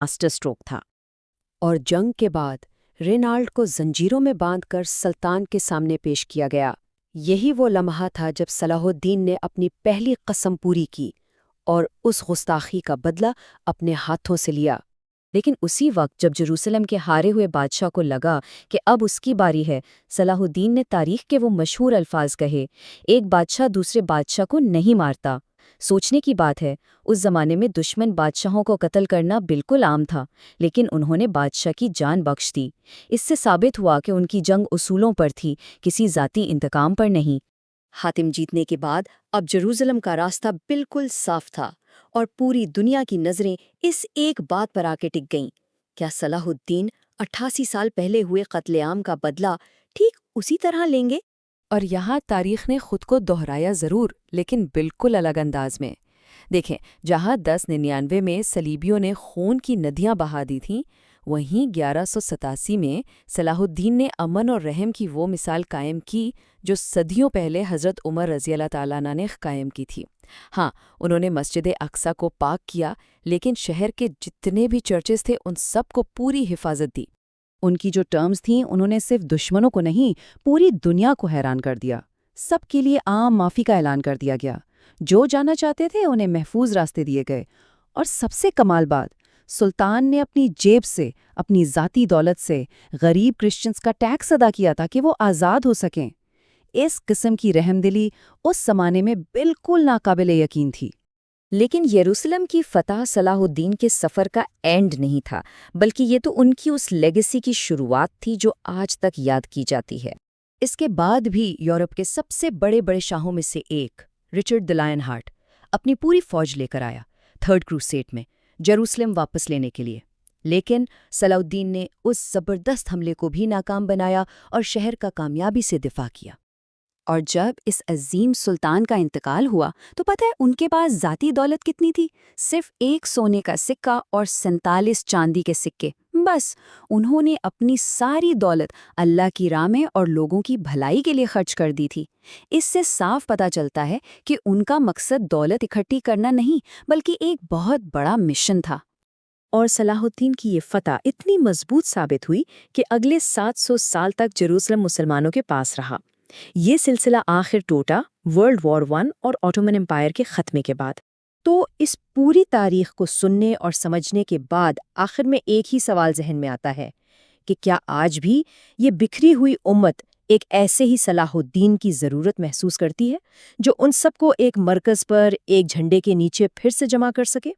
Master stroke था। और जंग के बाद रेनाल्ड को जंजीरों में बांधकर सुल्तान के सामने पेश किया गया। यही वो लम्हा था जब सलाहुद्दीन ने अपनी पहली कसम पूरी की और उस गुस्ताखी का बदला अपने हाथों से लिया। लेकिन उसी वक्त जब जेरूसलम के हारे हुए बादशाह को लगा कि अब उसकी बारी है, सलाहुद्दीन ने तारीख के वो मशहूर अल्फाज कहे, एक बादशाह दूसरे बादशाह को नहीं मारता। सोचने की बात है, उस जमाने में दुश्मन बादशाहों को कत्ल करना बिल्कुल आम था, लेकिन उन्होंने बादशाह की जान बख्श दी। इससे साबित हुआ कि उनकी जंग उसूलों पर थी, किसी जाती इंतकाम पर नहीं। हातिम जीतने के बाद अब जेरूसलम का रास्ता बिल्कुल साफ था और पूरी दुनिया की नजरें इस एक बात पर आके टिक गईं, क्या सलाहुद्दीन 88 साल पहले हुए कत्लेआम का बदला ठीक उसी तरह लेंगे? और यहाँ तारीख ने खुद को दोहराया ज़रूर, लेकिन बिल्कुल अलग अंदाज में। देखें, जहाँ 1099 में सलीबियों ने खून की नदियाँ बहा दी थीं, वहीं 1187 में सलाहुद्दीन ने अमन और रहम की वो मिसाल कायम की जो सदियों पहले हज़रत उमर रज़ी अल्लाह ताला अन्हु ने कायम की थी। हाँ, उन्होंने मस्जिद अक्सा को पाक किया, लेकिन शहर के जितने भी चर्चेस थे उन सब को पूरी हिफाजत दी। उनकी जो टर्म्स थीं, उन्होंने सिर्फ दुश्मनों को नहीं, पूरी दुनिया को हैरान कर दिया। सबके लिए आम माफ़ी का ऐलान कर दिया गया। जो जाना चाहते थे उन्हें महफूज रास्ते दिए गए। और सबसे कमाल बात, सुल्तान ने अपनी जेब से, अपनी ज़ाती दौलत से गरीब क्रिश्चियंस का टैक्स अदा किया ताकि वो आज़ाद हो सकें। इस किस्म की रहमदिली उस ज़माने में बिल्कुल नाकाबिले यकीन थी। लेकिन यरूशलेम की फतह सलाहुद्दीन के सफ़र का एंड नहीं था, बल्कि ये तो उनकी उस लेगेसी की शुरुआत थी जो आज तक याद की जाती है। इसके बाद भी यूरोप के सबसे बड़े बड़े शाहों में से एक, रिचर्ड द लायन हार्ट, अपनी पूरी फौज लेकर आया थर्ड क्रूसेड में जेरूसलम वापस लेने के लिए। लेकिन सलाहुद्दीन ने उस ज़बरदस्त हमले को भी नाकाम बनाया और शहर का कामयाबी से दिफा किया। और जब इस अजीम सुल्तान का इंतकाल हुआ तो पता है उनके पास ज़ाती दौलत कितनी थी? सिर्फ एक सोने का सिक्का और 47 चांदी के सिक्के। बस उन्होंने अपनी सारी दौलत अल्लाह की राह में और लोगों की भलाई के लिए खर्च कर दी थी। इससे साफ पता चलता है कि उनका मकसद दौलत इकट्ठी करना नहीं, बल्कि एक बहुत बड़ा मिशन था। और सलाहुद्दीन की ये फतह इतनी मजबूत साबित हुई कि अगले 700 साल तक जेरूसलम मुसलमानों के पास रहा। ये सिलसिला आखिर टूटा वर्ल्ड वॉर 1 और ऑटोमन एम्पायर के खत्मे के बाद। तो इस पूरी तारीख को सुनने और समझने के बाद आखिर में एक ही सवाल जहन में आता है कि क्या आज भी ये बिखरी हुई उम्मत एक ऐसे ही सलाहुद्दीन की ज़रूरत महसूस करती है जो उन सबको एक मरकज़ पर एक झंडे के नीचे फिर से जमा कर सके?